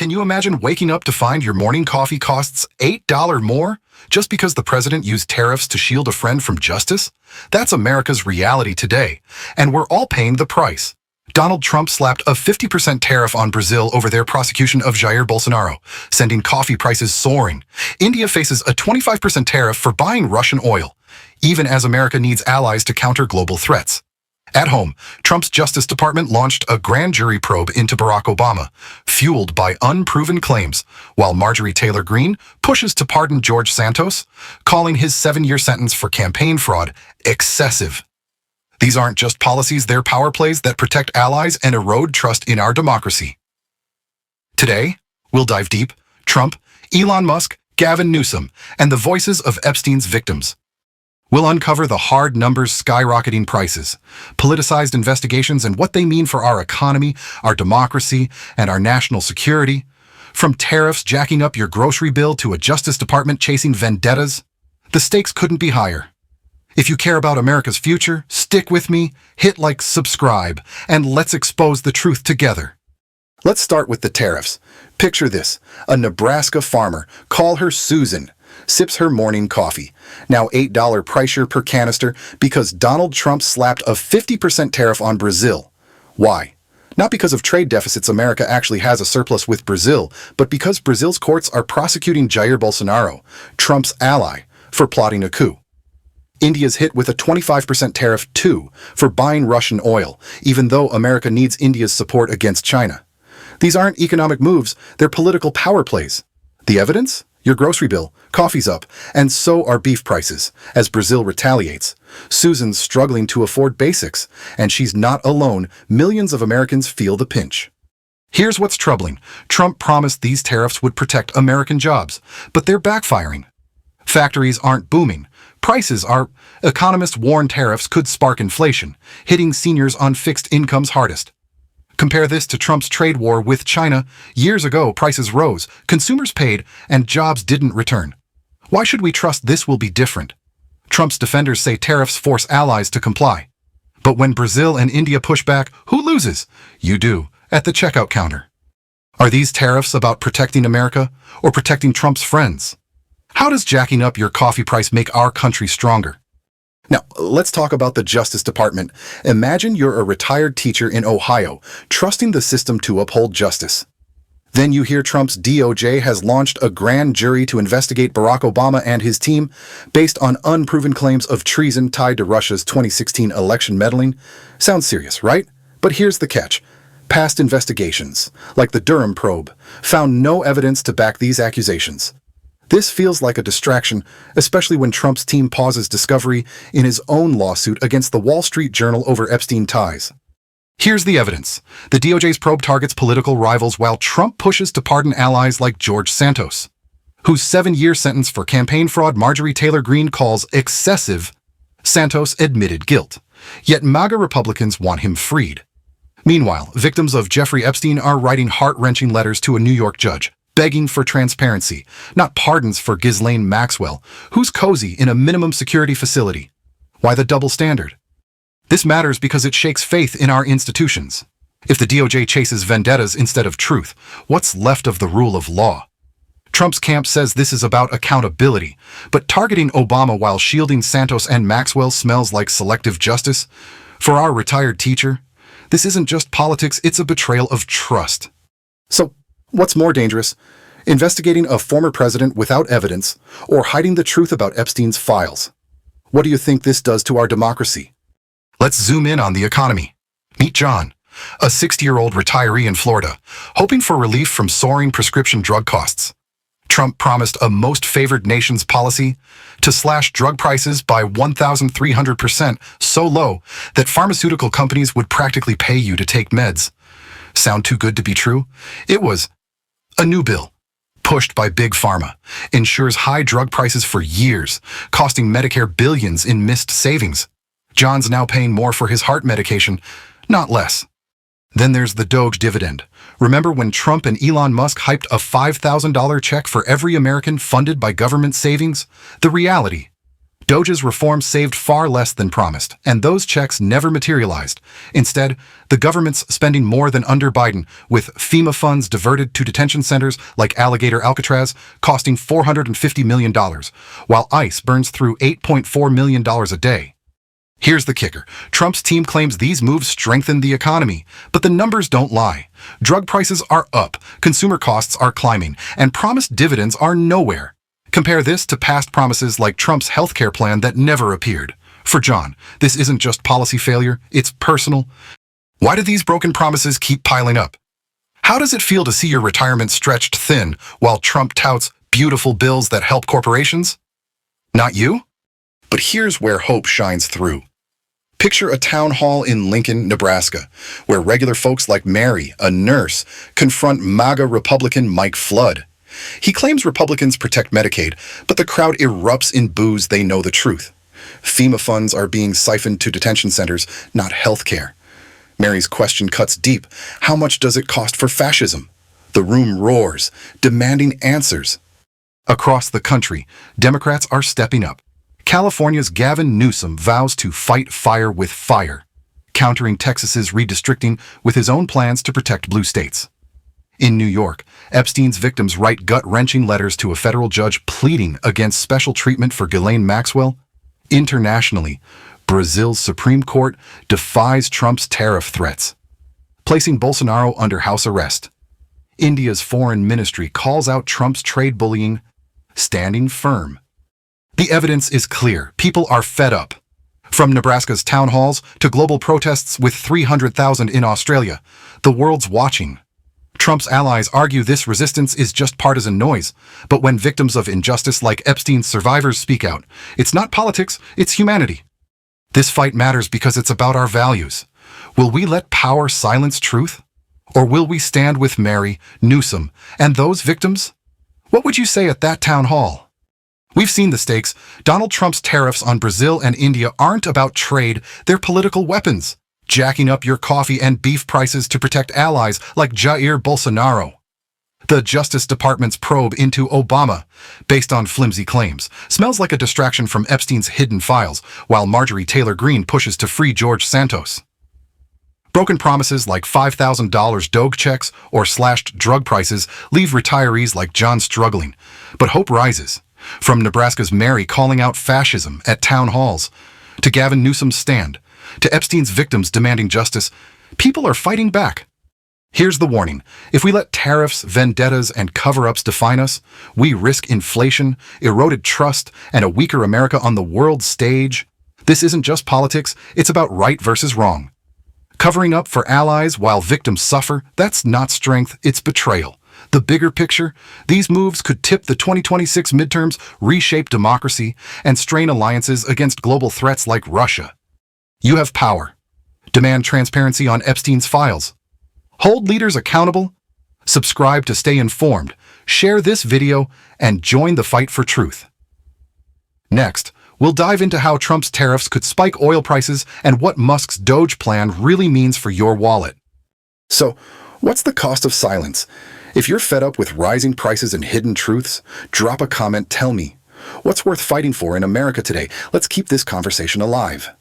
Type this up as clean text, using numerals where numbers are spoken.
Can you imagine waking up to find your morning coffee costs $8 more just because the president used tariffs to shield a friend from justice? That's America's reality today, and we're all paying the price. Donald Trump slapped a 50% tariff on Brazil over their prosecution of Jair Bolsonaro, sending coffee prices soaring. India faces a 25% tariff for buying Russian oil, even as America needs allies to counter global threats. At home, Trump's Justice Department launched a grand jury probe into Barack Obama, fueled by unproven claims, while Marjorie Taylor Greene pushes to pardon George Santos, calling his 7-year sentence for campaign fraud excessive. These aren't just policies, they're power plays that protect allies and erode trust in our democracy. Today, we'll dive deep: Trump, Elon Musk, Gavin Newsom, and the voices of Epstein's victims. We'll uncover the hard numbers, skyrocketing prices, politicized investigations, and what they mean for our economy, our democracy, and our national security. From tariffs jacking up your grocery bill to a Justice Department chasing vendettas, the stakes couldn't be higher. If you care about America's future, stick with me, hit like, subscribe, and let's expose the truth together. Let's start with the tariffs. Picture this: a Nebraska farmer, call her Susan, sips her morning coffee. Now $8 pressure per canister because Donald Trump slapped a 50% tariff on Brazil. Why? Not because of trade deficits America actually has a surplus with Brazil, but because Brazil's courts are prosecuting Jair Bolsonaro, Trump's ally, for plotting a coup. India's hit with a 25% tariff too for buying Russian oil, even though America needs India's support against China. These aren't economic moves, they're political power plays. The evidence? Your grocery bill, coffee's up, and so are beef prices, as Brazil retaliates. Susan's struggling to afford basics, and she's not alone. Millions of Americans feel the pinch. Here's what's troubling. Trump promised these tariffs would protect American jobs, but they're backfiring. Factories aren't booming. Prices are. Economists warn tariffs could spark inflation, hitting seniors on fixed incomes hardest. Compare this to Trump's trade war with China. Years ago, prices rose, consumers paid, and jobs didn't return. Why should we trust this will be different? Trump's defenders say tariffs force allies to comply. But when Brazil and India push back, who loses? You do, at the checkout counter. Are these tariffs about protecting America or protecting Trump's friends? How does jacking up your coffee price make our country stronger? Now, let's talk about the Justice Department. Imagine you're a retired teacher in Ohio, trusting the system to uphold justice. Then you hear Trump's DOJ has launched a grand jury to investigate Barack Obama and his team based on unproven claims of treason tied to Russia's 2016 election meddling. Sounds serious, right? But here's the catch. Past investigations, like the Durham probe, found no evidence to back these accusations. This feels like a distraction, especially when Trump's team pauses discovery in his own lawsuit against the Wall Street Journal over Epstein ties. Here's the evidence. The DOJ's probe targets political rivals while Trump pushes to pardon allies like George Santos, whose 7-year sentence for campaign fraud Marjorie Taylor Greene calls excessive. Santos admitted guilt, yet MAGA Republicans want him freed. Meanwhile, victims of Jeffrey Epstein are writing heart-wrenching letters to a New York judge, begging for transparency, not pardons for Ghislaine Maxwell, who's cozy in a minimum security facility. Why the double standard? This matters because it shakes faith in our institutions. If the DOJ chases vendettas instead of truth, what's left of the rule of law? Trump's camp says this is about accountability, but targeting Obama while shielding Santos and Maxwell smells like selective justice. For our retired teacher, this isn't just politics, it's a betrayal of trust. So, what's more dangerous? Investigating a former president without evidence, or hiding the truth about Epstein's files? What do you think this does to our democracy? Let's zoom in on the economy. Meet John, a 60-year-old retiree in Florida, hoping for relief from soaring prescription drug costs. Trump promised a most favored nations policy to slash drug prices by 1,300%, so low that pharmaceutical companies would practically pay you to take meds. Sound too good to be true? It was. A new bill, pushed by Big Pharma, ensures high drug prices for years, costing Medicare billions in missed savings. John's now paying more for his heart medication, not less. Then there's the Doge dividend. Remember when Trump and Elon Musk hyped a $5,000 check for every American funded by government savings? The reality: Doge's reforms saved far less than promised, and those checks never materialized. Instead, the government's spending more than under Biden, with FEMA funds diverted to detention centers like Alligator Alcatraz, costing $450 million, while ICE burns through $8.4 million a day. Here's the kicker. Trump's team claims these moves strengthen the economy, but the numbers don't lie. Drug prices are up, consumer costs are climbing, and promised dividends are nowhere. Compare this to past promises like Trump's healthcare plan that never appeared. For John, this isn't just policy failure, it's personal. Why do these broken promises keep piling up? How does it feel to see your retirement stretched thin while Trump touts beautiful bills that help corporations? Not you? But here's where hope shines through. Picture a town hall in Lincoln, Nebraska, where regular folks like Mary, a nurse, confront MAGA Republican Mike Flood. He claims Republicans protect Medicaid, but the crowd erupts in boos. They know the truth. FEMA funds are being siphoned to detention centers, not health care. Mary's question cuts deep. How much does it cost for fascism? The room roars, demanding answers. Across the country, Democrats are stepping up. California's Gavin Newsom vows to fight fire with fire, countering Texas's redistricting with his own plans to protect blue states. In New York, Epstein's victims write gut-wrenching letters to a federal judge pleading against special treatment for Ghislaine Maxwell. Internationally, Brazil's Supreme Court defies Trump's tariff threats, placing Bolsonaro under house arrest. India's foreign ministry calls out Trump's trade bullying, standing firm. The evidence is clear. People are fed up. From Nebraska's town halls to global protests with 300,000 in Australia, the world's watching. Trump's allies argue this resistance is just partisan noise, but when victims of injustice like Epstein's survivors speak out, it's not politics, it's humanity. This fight matters because it's about our values. Will we let power silence truth? Or will we stand with Mary, Newsom, and those victims? What would you say at that town hall? We've seen the stakes. Donald Trump's tariffs on Brazil and India aren't about trade, they're political weapons, jacking up your coffee and beef prices to protect allies like Jair Bolsonaro. The Justice Department's probe into Obama, based on flimsy claims, smells like a distraction from Epstein's hidden files, while Marjorie Taylor Greene pushes to free George Santos. Broken promises like $5,000 Doge checks or slashed drug prices leave retirees like John struggling, but hope rises. From Nebraska's Mary calling out fascism at town halls, to Gavin Newsom's stand, to Epstein's victims demanding justice, people are fighting back. Here's the warning. If we let tariffs, vendettas, and cover-ups define us, we risk inflation, eroded trust, and a weaker America on the world stage. This isn't just politics, it's about right versus wrong. Covering up for allies while victims suffer, that's not strength, it's betrayal. The bigger picture, these moves could tip the 2026 midterms, reshape democracy, and strain alliances against global threats like Russia. You have power. Demand transparency on Epstein's files. Hold leaders accountable. Subscribe to stay informed. Share this video and join the fight for truth. Next, we'll dive into how Trump's tariffs could spike oil prices and what Musk's Doge plan really means for your wallet. So, what's the cost of silence? If you're fed up with rising prices and hidden truths, drop a comment, tell me. What's worth fighting for in America today? Let's keep this conversation alive.